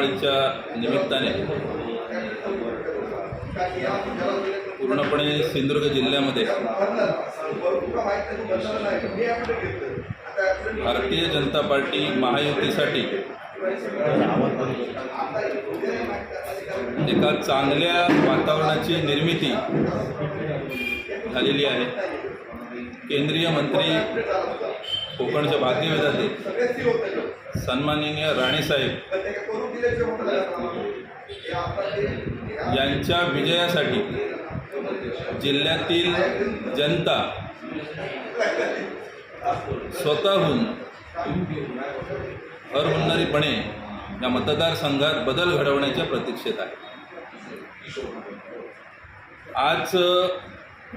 दिवाळीच्या निमित्ताने पूर्णपणे सिंधुदुर्ग जिल्ह्यामध्ये भारतीय जनता पार्टी महायुतीसाठी एका चांगल्या वातावरणाची निर्मिती झालेली आहे। केंद्रीय मंत्री कोकणचे भाग्यविधाते सन्माननीय राणेसाहेब यांच्या विजयासाठी जिल्ह्यातील जनता स्वतःहून हरहुन्नरीपणे या मतदारसंघात बदल घडवण्याच्या प्रतीक्षेत आहे। आज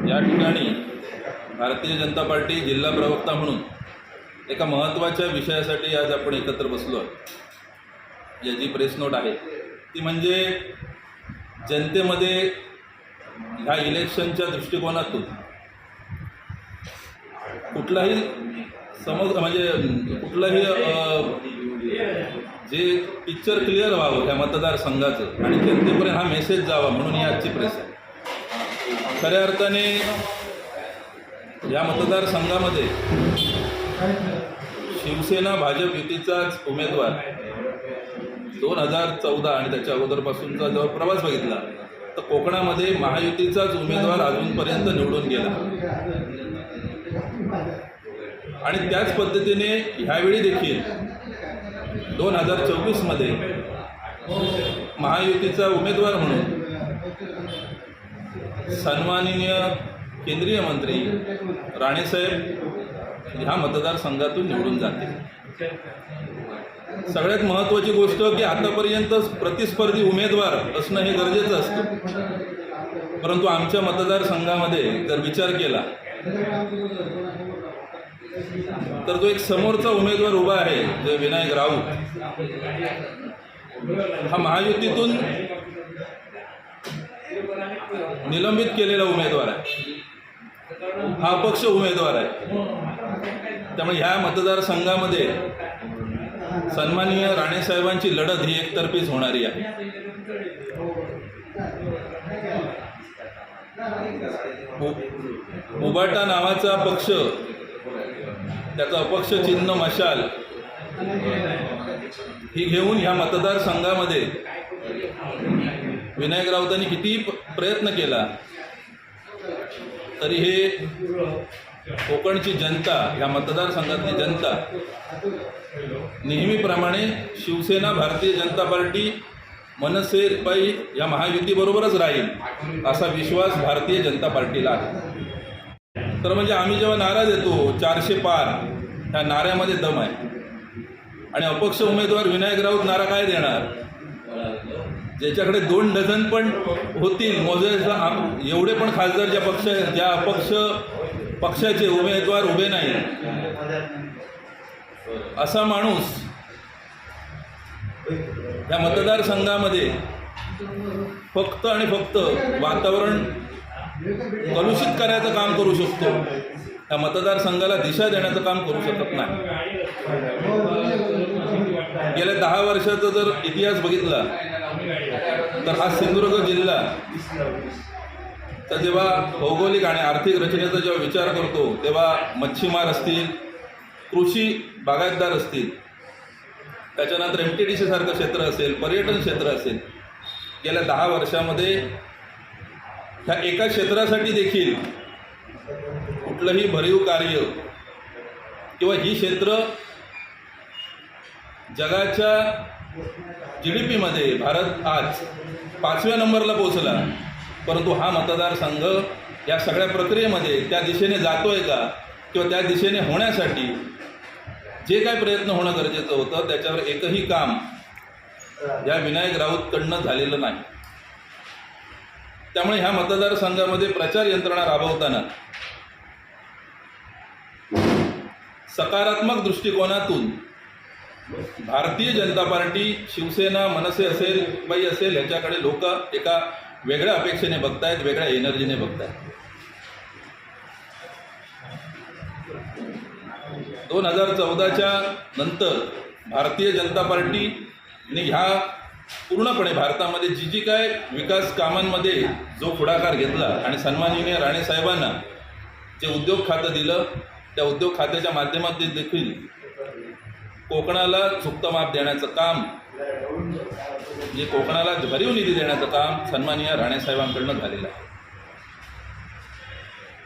या ठिकाणी भारतीय जनता पार्टी जिल्हा प्रवक्ता म्हणून एका महत्त्वाच्या विषयासाठी आज आपण एकत्र बसलो आहोत। याची प्रेस नोट आहे ती म्हणजे जनतेमध्ये ह्या इलेक्शनच्या दृष्टिकोनातून कुठलाही कुठलाही जे पिक्चर क्लिअर व्हावं या मतदारसंघाचं आणि जनतेपर्यंत हा मेसेज जावा म्हणून ही आजची प्रेस आहे। खऱ्या अर्थाने या मतदारसंघामध्ये शिवसेना भाजप युतीचाच उमेदवार 2014 आणि त्याच्या अगोदरपासूनचा जेव्हा प्रवास बघितला तर कोकणामध्ये महायुतीचाच उमेदवार अजूनपर्यंत निवडून गेला आणि त्याच पद्धतीने ह्यावेळी देखील 2024 मध्ये महायुतीचा उमेदवार म्हणून सन्माननीय केंद्रीय मंत्री राणेसाहेब ह्या मतदारसंघातून निवडून जातील। सगळ्यात महत्त्वाची गोष्ट की आतापर्यंत प्रतिस्पर्धी उमेदवार असणं हे गरजेचं असतं, परंतु आमच्या मतदारसंघामध्ये जर विचार केला तर जो एक समोरचा उमेदवार उभा आहे जो विनायक राऊत हा महायुतीतून निलंबित केलेला उमेदवार आहे, हा अपक्ष उमेदवार आहे। त्यामुळे ह्या मतदारसंघामध्ये सन्माननीय राणेसाहेबांची लढत ही एकतर्फीच होणारी आहे। उबाटा नावाचा पक्ष त्याचं अपक्ष चिन्ह मशाल ही घेऊन ह्या मतदारसंघामध्ये विनायक राऊतांनी किती प्रयत्न केला तरी हे कोकणची जनता या मतदारसंघातली जनता नेहमीप्रमाणे शिवसेना भारतीय जनता पार्टी मनसे रिपाई या महायुतीबरोबरच राहील असा विश्वास भारतीय जनता पार्टीला आहे। तर म्हणजे आम्ही जेव्हा नारा देतो 400 पार ह्या नाऱ्यामध्ये दम आहे आणि अपक्ष उमेदवार विनायक राऊत नारा काय देणार ज्याच्याकडे 2 डझन पण होतील मोजायचा एवढे पण खासदार ज्या अपक्ष पक्षाचे उमेदवार उभे नाही असा माणूस या मतदारसंघामध्ये फक्त आणि फक्त वातावरण कलुषित करायचं काम करू शकतो, या मतदारसंघाला दिशा देण्याचं काम करू शकत नाही। गेल्या 10 वर्षाचा जर इतिहास बघितला तर हा सिंधुदुर्ग जिल्हा तर जेव्हा भौगोलिक आणि आर्थिक रचनेचा जेव्हा विचार करतो तेव्हा मच्छीमार असतील, कृषी बागायतदार असतील, त्याच्यानंतर MTDC सारखं क्षेत्र असेल, पर्यटन क्षेत्र असेल, गेल्या 10 वर्षामध्ये ह्या एका क्षेत्रासाठी देखील कुठलंही भरीव कार्य किंवा ही क्षेत्र जगाच्या GDP मध्ये भारत आज 5व्या नंबरला पोहोचला, परंतु हा मतदारसंघ या सगळ्या प्रक्रियेमध्ये त्या दिशेने जातोय का किंवा त्या दिशेने होण्यासाठी जे काय प्रयत्न होणं गरजेचं होतं त्याच्यावर एकही काम या विनायक राऊतकडनं झालेलं नाही। त्यामुळे ह्या मतदारसंघामध्ये प्रचार यंत्रणा राबवताना सकारात्मक दृष्टिकोनातून भारतीय जनता पार्टी, शिवसेना, मनसे असेल, बाई असेल ह्याच्याकडे लोक एका वेगळ्या अपेक्षेने बघतायत, वेगळ्या एनर्जीने बघतायत। 2014च्या नंतर भारतीय जनता पार्टीने ह्या पूर्णपणे भारतामध्ये जी काय विकास कामांमध्ये जो पुढाकार घेतला आणि सन्माननीय राणे साहेबांना जे उद्योग खातं दिलं, त्या उद्योग खात्याच्या माध्यमातून देखील कोकणाला झुकतं माप देण्याचं काम, जे कोकणाला भरीव निधी देण्याचं काम सन्माननीय राणे साहेबांकडनं झालेलं आहे.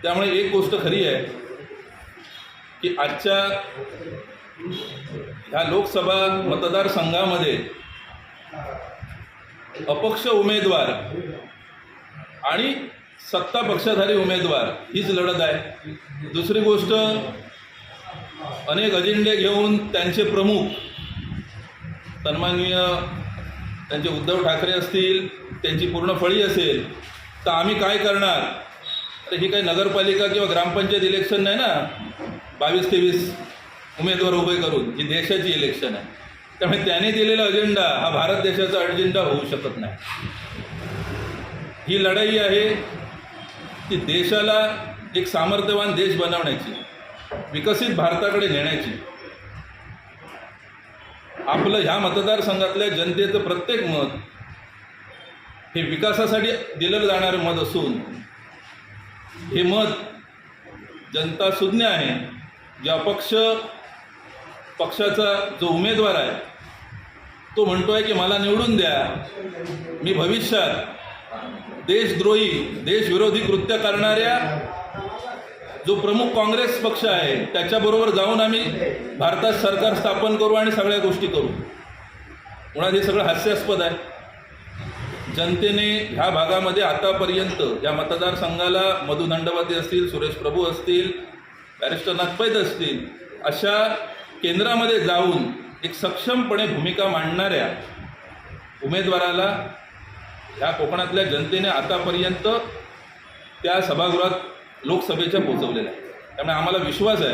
त्यामुळे एक गोष्ट खरी आहे की आजच्या ह्या लोकसभा मतदारसंघामध्ये अपक्ष उमेदवार आणि सत्ता पक्षधारी उमेदवार हीच लढत आहे. दुसरी गोष्ट, अनेक अजेंडे घेऊन त्यांचे प्रमुख सन्माननीय त्यांचे उद्धव ठाकरे असतील, त्यांची पूर्ण फळी असेल, तर आम्ही काय करणार, तर ही काही नगरपालिका किंवा ग्रामपंचायत इलेक्शन नाही ना, 22-23 उमेदवार उभे करून, ही देशाची इलेक्शन आहे. त्यामुळे त्याने दिलेला अजेंडा हा भारत देशाचा अजेंडा होऊ शकत नाही. ही लढाई आहे ती देशाला एक सामर्थ्यवान देश बनवण्याची, विकसित भारताकडे नेण्याची. आपलं ह्या मतदारसंघातल्या जनतेचं प्रत्येक मत हे विकासासाठी दिलं जाणारं मत असून हे मत जनता सुज्ञ आहे. जे अपक्ष पक्षाचा जो उमेदवार आहे तो म्हणतोय की मला निवडून द्या, मी भविष्यात देशद्रोही देशविरोधी कृत्य करणाऱ्या जो प्रमुख काँग्रेस पक्ष आहे त्याच्याबरोबर जाऊन आम्ही भारतात सरकार स्थापन करू आणि सगळ्या गोष्टी करू. मुळात हे सगळं हास्यास्पद आहे. जनतेने ह्या भागामध्ये आतापर्यंत या मतदारसंघाला मधु दंडवते असतील, सुरेश प्रभू असतील, बॅरिस्टर नाथपैद असतील, अशा केंद्रामध्ये जाऊन एक सक्षमपणे भूमिका मांडणाऱ्या उमेदवाराला ह्या कोकणातल्या जनतेने आतापर्यंत त्या सभागृहात लोकसभेच्या पोहोचवलेल्या आहे. त्यामुळे आम्हाला विश्वास आहे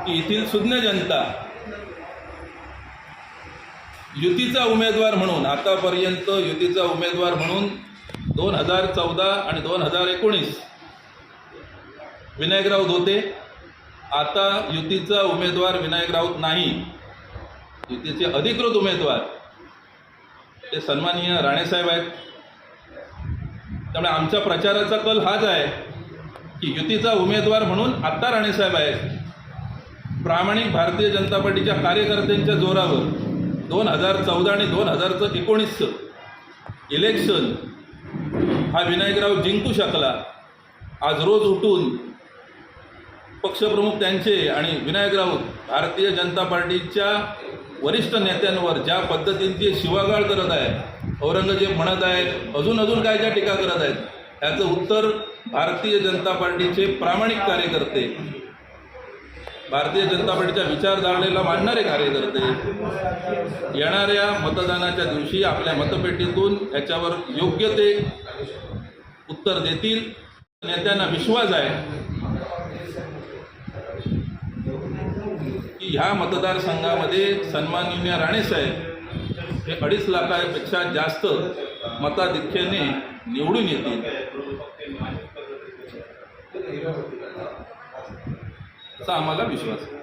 की येथील सुज्ञ जनता युतीचा उमेदवार म्हणून, आतापर्यंत युतीचा उमेदवार म्हणून 2014 आणि 2019 विनायक राऊत होते. आता युतीचा उमेदवार विनायक राऊत नाही, युतीचे अधिकृत उमेदवार ते सन्माननीय राणेसाहेब आहेत. त्यामुळे आमच्या प्रचाराचा कल हाच आहे की युतीचा उमेदवार म्हणून आत्ता राणेसाहेब आहेत. प्रामाणिक भारतीय जनता पार्टीच्या कार्यकर्त्यांच्या जोरावर 2014 आणि 2019 इलेक्शन हा विनायकराव जिंकू शकला. आज रोज उठून पक्षप्रमुख त्यांचे आणि विनायक राऊत भारतीय जनता पार्टीच्या वरिष्ठ नेत्यांवर ज्या पद्धतींची शिवागाळ करत आहे, औरंगजेब म्हणत आहेत, अजून काय ज्या टीका करत आहेत, याचं उत्तर भारतीय जनता पार्टीचे प्रामाणिक कार्यकर्ते, भारतीय जनता पार्टीच्या विचारधारणेला मानणारे कार्यकर्ते येणाऱ्या मतदानाच्या दिवशी आपल्या मतपेटीतून याच्यावर योग्य ते उत्तर देतील. नेत्यांना विश्वास आहे की ह्या मतदारसंघामध्ये सन्माननीय राणेसाहेब हे 2.5 लाखापेक्षा जास्त मताधिक्याने निवडून येतील असा आम्हाला विश्वास आहे.